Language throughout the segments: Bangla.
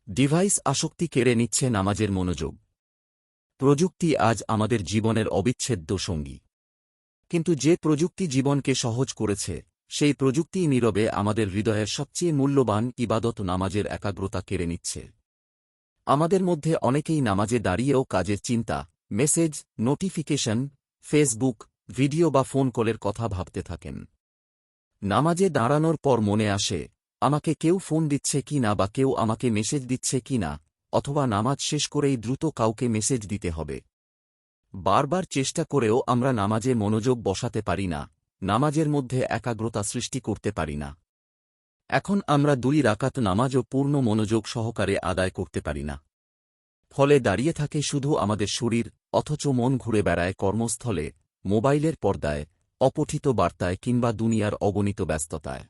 ডিভাইস আসক্তি কেড়ে নিচ্ছে নামাজের মনোযোগ। প্রযুক্তি আজ আমাদের জীবনের অবিচ্ছেদ্য সঙ্গী। কিন্তু যে প্রযুক্তি জীবনকে সহজ করেছে, সেই প্রযুক্তিই নীরবে আমাদের হৃদয়ের সবচেয়ে মূল্যবান ইবাদত নামাজের একাগ্রতা কেড়ে নিচ্ছে। আমাদের মধ্যে অনেকেই নামাজে দাঁড়িয়েও কাজের চিন্তা, মেসেজ, নোটিফিকেশন, ফেসবুক, ভিডিও বা ফোন কলের কথা ভাবতে থাকেন। নামাজে দাঁড়ানোর পর মনে আসে, আমাকে কেউ ফোন দিচ্ছে কি না বা কেউ আমাকে মেসেজ দিচ্ছে কি না, অথবা নামাজ শেষ করেই দ্রুত কাউকে মেসেজ দিতে হবে। বারবার চেষ্টা করেও আমরা নামাজে মনোযোগ বসাতে পারি না, নামাজের মধ্যে একাগ্রতা সৃষ্টি করতে পারি না। এখন আমরা 2 রাকাত নামাজও পূর্ণ মনোযোগ সহকারে আদায় করতে পারি না। ফলে দাঁড়িয়ে থাকে শুধু আমাদের শরীর, অথচ মন ঘুরে বেড়ায় কর্মস্থলে, মোবাইলের পর্দায়, অপঠিত বার্তায় কিংবা দুনিয়ার অগণিত ব্যস্ততায়।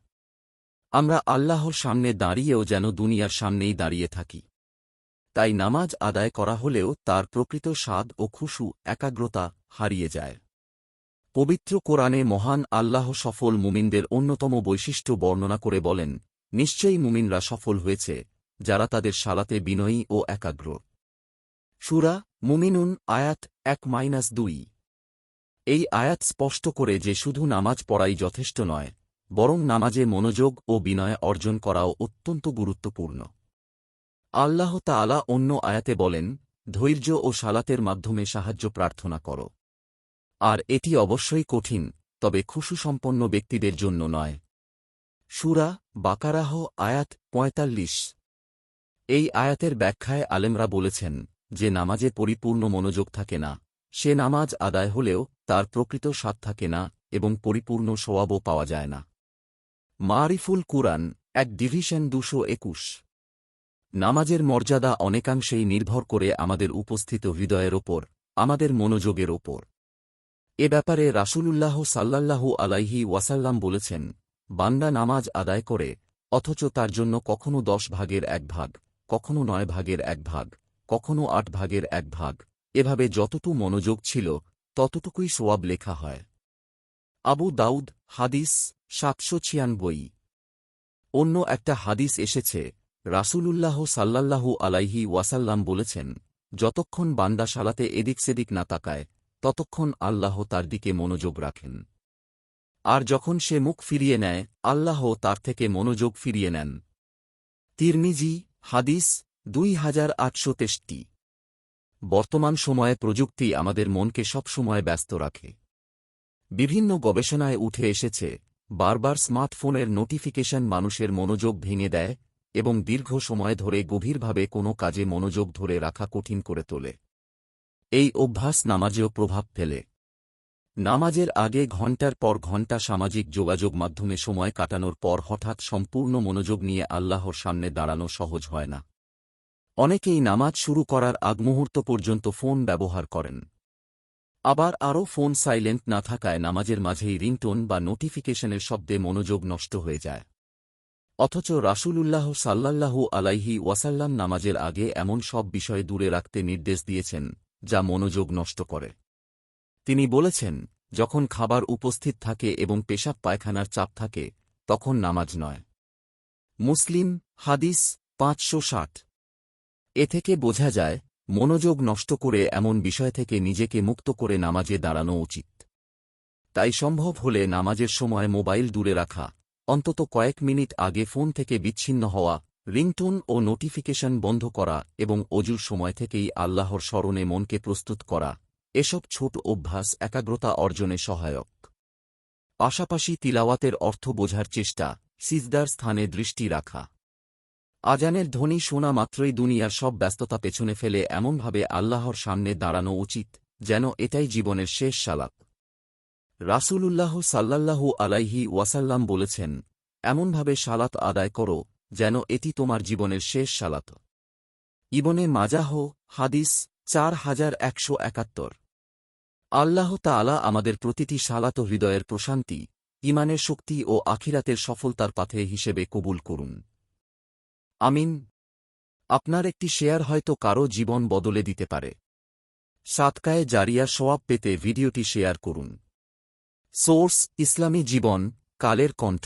আমরা আল্লাহর সামনে দাঁড়িয়েও যেন দুনিয়ার সামনেই দাঁড়িয়ে থাকি। তাই নামাজ আদায় করা হলেও তার প্রকৃত স্বাদ ও খুশু, একাগ্রতা হারিয়ে যায়। পবিত্র কোরআনে মহান আল্লাহ সফল মুমিনদের অন্যতম বৈশিষ্ট্য বর্ণনা করে বলেন, নিশ্চয়ই মুমিনরা সফল হয়েছে, যারা তাদের সালাতে বিনয়ী ও একাগ্র। সূরা মুমিনুন আয়াত 1-2। এই আয়াত স্পষ্ট করে যে শুধু নামাজ পড়াই যথেষ্ট নয়, বরং নামাজে মনোযোগ ও বিনয় অর্জন করাও অত্যন্ত গুরুত্বপূর্ণ। আল্লাহ তাআলা অন্য আয়াতে বলেন, ধৈর্য ও সালাতের মাধ্যমে সাহায্য প্রার্থনা করো। আর এটি অবশ্যই কঠিন, তবে খুশুসম্পন্ন ব্যক্তিদের জন্য নয়। সূরা বাকারাহ আয়াত 45। এই আয়াতের ব্যাখ্যায় আলেমরা বলেছেন, যে নামাজে পরিপূর্ণ মনোযোগ থাকে না, সে নামাজ আদায় হলেও তার প্রকৃত স্বাদ থাকে না এবং পরিপূর্ণ সওয়াবও পাওয়া যায় না। মারিফুল কুরআন 1/221। নামাজের মর্যাদা অনেকাংশেই নির্ভর করে আমাদের উপস্থিত হৃদয়ের ওপর, আমাদের মনোযোগের ওপর। এ ব্যাপারে রাসূলুল্লাহ সাল্লাল্লাহু আলাইহি ওয়াসাল্লাম বলেছেন, বান্দা নামাজ আদায় করে, অথচ তার জন্য কখনো 10 ভাগের 1 ভাগ, কখনো 9 ভাগের 1 ভাগ, কখনো 8 ভাগের 1 ভাগ, এভাবে যতটুকু মনোযোগ ছিল ততটুকুই সওয়াব লেখা হয়। আবু দাউদ হাদিস 796। অন্য একটা হাদিস এসেছে, রাসূলুল্লাহ সাল্লাল্লাহু আলাইহি ওয়াসাল্লাম বলেছেন, যতক্ষণ বান্দা সালাতে এদিক সেদিক না তাকায়, ততক্ষণ আল্লাহ তার দিকে মনোযোগ রাখেন। আর যখন সে মুখ ফিরিয়ে নেয়, আল্লাহ তার থেকে মনোযোগ ফিরিয়ে নেন। তিরমিজি হাদিস 2863। বর্তমান সময়ে প্রযুক্তি আমাদের মনকে সবসময় ব্যস্ত রাখে। বিভিন্ন গবেষণায় উঠে এসেছে, বারবার স্মার্টফোনের নোটিফিকেশন মানুষের মনোযোগ ভেঙে দেয় এবং দীর্ঘ সময় ধরে গভীরভাবে কোনো কাজে মনোযোগ ধরে রাখা কঠিন করে তোলে। এই অভ্যাস নামাজেও প্রভাব ফেলে। নামাজের আগে ঘণ্টার পর ঘণ্টা সামাজিক যোগাযোগ মাধ্যমে সময় কাটানোর পর হঠাৎ সম্পূর্ণ মনোযোগ নিয়ে আল্লাহর সামনে দাঁড়ানো সহজ হয় না। অনেকেই নামাজ শুরু করার আগ মুহূর্ত পর্যন্ত ফোন ব্যবহার করেন। আবার আরও ফোন সাইলেন্ট না থাকায় নামাজের মাঝেই রিংটোন বা নোটিফিকেশনের শব্দে মনোযোগ নষ্ট হয়ে যায়। অথচ রাসূলুল্লাহ সাল্লাল্লাহু আলাইহি ওয়াসাল্লাম নামাজের আগে এমন সব বিষয় দূরে রাখতে নির্দেশ দিয়েছেন, যা মনোযোগ নষ্ট করে। তিনি বলেছেন, যখন খাবার উপস্থিত থাকে এবং পেশাব পায়খানার চাপ থাকে, তখন নামাজ নয়। মুসলিম হাদিস 560। এ থেকে বোঝা যায়, মনোযোগ নষ্ট করে এমন বিষয় থেকে নিজেকে মুক্ত করে নামাজে দাঁড়ানো উচিত। তাই সম্ভব হলে নামাজের সময় মোবাইল দূরে রাখা, অন্তত কয়েক মিনিট আগে ফোন থেকে বিচ্ছিন্ন হওয়া, রিংটোন ও নোটিফিকেশন বন্ধ করা এবং অজুর সময় থেকেই আল্লাহর স্মরণে মনকে প্রস্তুত করা, এসব ছোট অভ্যাস একাগ্রতা অর্জনে সহায়ক। পাশাপাশি তিলাওয়াতের অর্থ বোঝার চেষ্টা, সিজদার স্থানে দৃষ্টি রাখা। আজানের ধ্বনি শোনা মাত্রই দুনিয়ার সব ব্যস্ততা পেছনে ফেলে এমনভাবে আল্লাহর সামনে দাঁড়ানো উচিত, যেন এটাই জীবনের শেষ সালাত। রাসূলুল্লাহ সাল্লাল্লাহু আলাইহি ওয়াসাল্লাম বলেছেন, এমনভাবে সালাত আদায় করো, যেন এটি তোমার জীবনের শেষ সালাত। ইবনে মাজাহ হাদিস 4171। আল্লাহ তাআলা আমাদের প্রতিটি সালাত হৃদয়ের প্রশান্তি, ঈমানের শক্তি ও আখিরাতের সফলতার পাথে হিসেবে কবুল করুন। আমিন। আপনার একটি শেয়ার হয়তো কারো জীবন বদলে দিতে পারে। সাদকায়ে জারিয়া সওয়াব পেতে ভিডিওটি শেয়ার করুন। সোর্স ইসলামী জীবন, কালের কণ্ঠ।